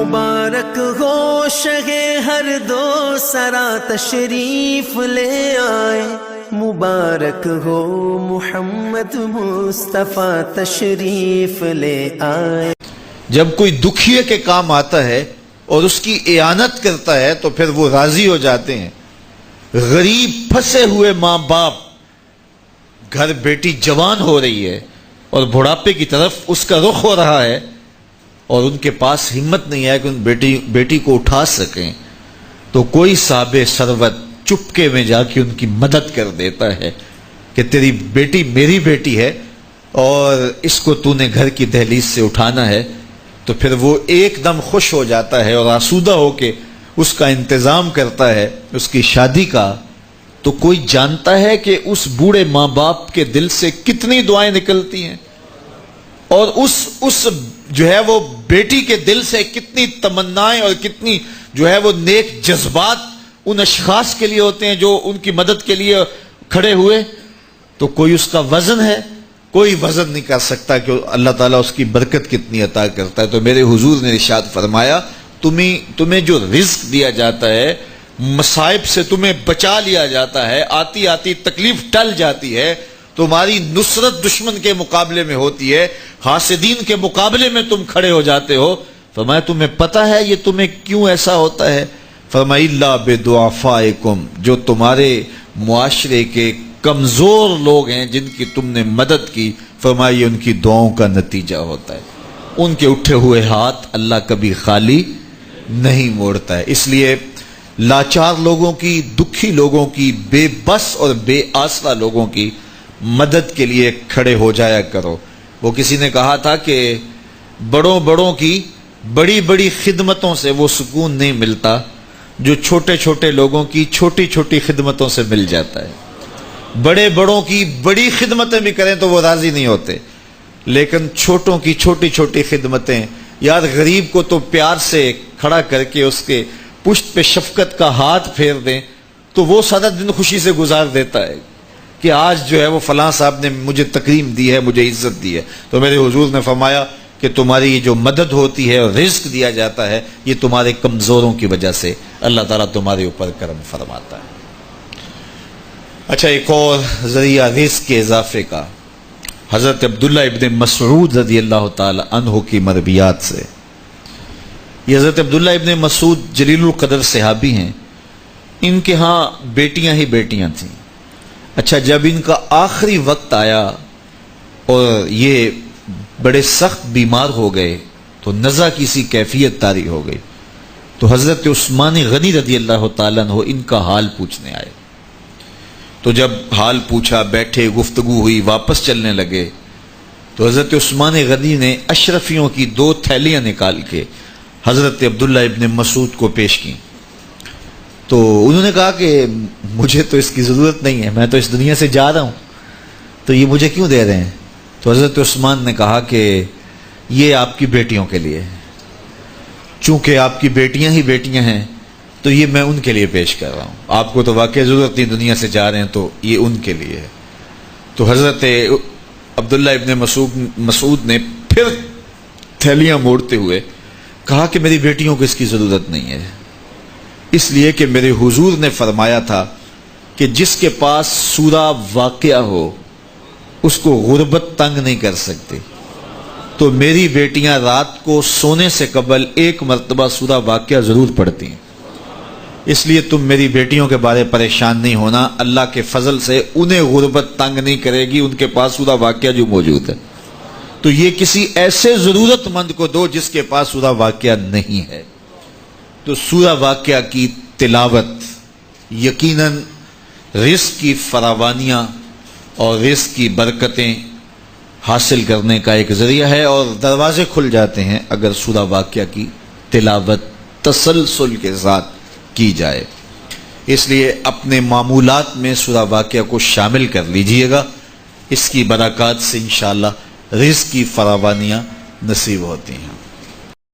مبارک ہو شہ ہر دو سرا تشریف لے آئے، مبارک ہو محمد مصطفیٰ تشریف لے آئے۔ جب کوئی دکھیے کے کام آتا ہے اور اس کی اعانت کرتا ہے تو پھر وہ راضی ہو جاتے ہیں۔ غریب پھنسے ہوئے ماں باپ، گھر بیٹی جوان ہو رہی ہے اور بڑھاپے کی طرف اس کا رخ ہو رہا ہے اور ان کے پاس ہمت نہیں ہے کہ ان بیٹی کو اٹھا سکیں، تو کوئی صاحب ثروت چپکے میں جا کے ان کی مدد کر دیتا ہے کہ تیری بیٹی میری بیٹی ہے اور اس کو تو نے گھر کی دہلیز سے اٹھانا ہے، تو پھر وہ ایک دم خوش ہو جاتا ہے اور آسودہ ہو کے اس کا انتظام کرتا ہے اس کی شادی کا۔ تو کوئی جانتا ہے کہ اس بوڑھے ماں باپ کے دل سے کتنی دعائیں نکلتی ہیں اور اس جو ہے وہ بیٹی کے دل سے کتنی تمنائیں اور کتنی جو ہے وہ نیک جذبات ان اشخاص کے لیے ہوتے ہیں جو ان کی مدد کے لیے کھڑے ہوئے۔ تو کوئی اس کا وزن ہے؟ کوئی وزن نہیں کر سکتا کہ اللہ تعالیٰ اس کی برکت کتنی عطا کرتا ہے۔ تو میرے حضور نے ارشاد فرمایا، تمہیں جو رزق دیا جاتا ہے، مصائب سے تمہیں بچا لیا جاتا ہے، آتی آتی تکلیف ٹل جاتی ہے، تمہاری نصرت دشمن کے مقابلے میں ہوتی ہے، حاسدین کے مقابلے میں تم کھڑے ہو جاتے ہو۔ فرمایا تمہیں پتہ ہے یہ تمہیں کیوں ایسا ہوتا ہے؟ فرمایا الا بدعفائکم، جو تمہارے معاشرے کے کمزور لوگ ہیں جن کی تم نے مدد کی، فرمایا یہ ان کی دعاؤں کا نتیجہ ہوتا ہے۔ ان کے اٹھے ہوئے ہاتھ اللہ کبھی خالی نہیں موڑتا ہے۔ اس لیے لاچار لوگوں کی، دکھی لوگوں کی، بے بس اور بے آسرا لوگوں کی مدد کے لیے کھڑے ہو جایا کرو۔ وہ کسی نے کہا تھا کہ بڑوں کی بڑی بڑی خدمتوں سے وہ سکون نہیں ملتا جو چھوٹے چھوٹے لوگوں کی چھوٹی چھوٹی خدمتوں سے مل جاتا ہے۔ بڑوں کی بڑی خدمتیں بھی کریں تو وہ راضی نہیں ہوتے، لیکن چھوٹوں کی چھوٹی چھوٹی خدمتیں، یار غریب کو تو پیار سے کھڑا کر کے اس کے پشت پہ شفقت کا ہاتھ پھیر دیں تو وہ سارا دن خوشی سے گزار دیتا ہے کہ آج جو ہے وہ فلاں صاحب نے مجھے تکریم دی ہے، مجھے عزت دی ہے۔ تو میرے حضور نے فرمایا کہ تمہاری جو مدد ہوتی ہے اور رزق دیا جاتا ہے یہ تمہارے کمزوروں کی وجہ سے اللہ تعالیٰ تمہارے اوپر کرم فرماتا ہے۔ اچھا، ایک اور ذریعہ رزق کے اضافے کا حضرت عبداللہ ابن مسعود رضی اللہ تعالی عنہ کی مرویات سے۔ یہ حضرت عبداللہ ابن مسعود جلیل القدر صحابی ہیں، ان کے ہاں بیٹیاں ہی بیٹیاں تھیں۔ اچھا، جب ان کا آخری وقت آیا اور یہ بڑے سخت بیمار ہو گئے تو نزع کی سی کیفیت طاری ہو گئی، تو حضرت عثمان غنی رضی اللہ تعالیٰ عنہ ان کا حال پوچھنے آئے۔ تو جب حال پوچھا، بیٹھے، گفتگو ہوئی، واپس چلنے لگے، تو حضرت عثمان غنی نے اشرفیوں کی 2 تھیلیاں نکال کے حضرت عبداللہ ابن مسعود کو پیش کی۔ تو انہوں نے کہا کہ مجھے تو اس کی ضرورت نہیں ہے، میں تو اس دنیا سے جا رہا ہوں، تو یہ مجھے کیوں دے رہے ہیں؟ تو حضرت عثمان نے کہا کہ یہ آپ کی بیٹیوں کے لیے، چونکہ آپ کی بیٹیاں ہی بیٹیاں ہیں تو یہ میں ان کے لیے پیش کر رہا ہوں، آپ کو تو واقعی ضرورت نہیں، دنیا سے جا رہے ہیں تو یہ ان کے لیے ہے۔ تو حضرت عبداللہ ابن مسعود نے پھر تھیلیاں موڑتے ہوئے کہا کہ میری بیٹیوں کو اس کی ضرورت نہیں ہے، اس لیے کہ میرے حضور نے فرمایا تھا کہ جس کے پاس سورہ واقعہ ہو اس کو غربت تنگ نہیں کر سکتی، تو میری بیٹیاں رات کو سونے سے قبل 1 مرتبہ سورہ واقعہ ضرور پڑھتی ہیں، اس لیے تم میری بیٹیوں کے بارے پریشان نہیں ہونا، اللہ کے فضل سے انہیں غربت تنگ نہیں کرے گی، ان کے پاس سورہ واقعہ جو موجود ہے، تو یہ کسی ایسے ضرورت مند کو دو جس کے پاس سورہ واقعہ نہیں ہے۔ تو سورہ واقعہ کی تلاوت یقیناً رزق کی فراوانیاں اور رزق کی برکتیں حاصل کرنے کا ایک ذریعہ ہے، اور دروازے کھل جاتے ہیں اگر سورہ واقعہ کی تلاوت تسلسل کے ساتھ کی جائے۔ اس لیے اپنے معمولات میں سورہ واقعہ کو شامل کر لیجئے گا، اس کی برکات سے انشاءاللہ رزق کی فراوانیاں نصیب ہوتی ہیں۔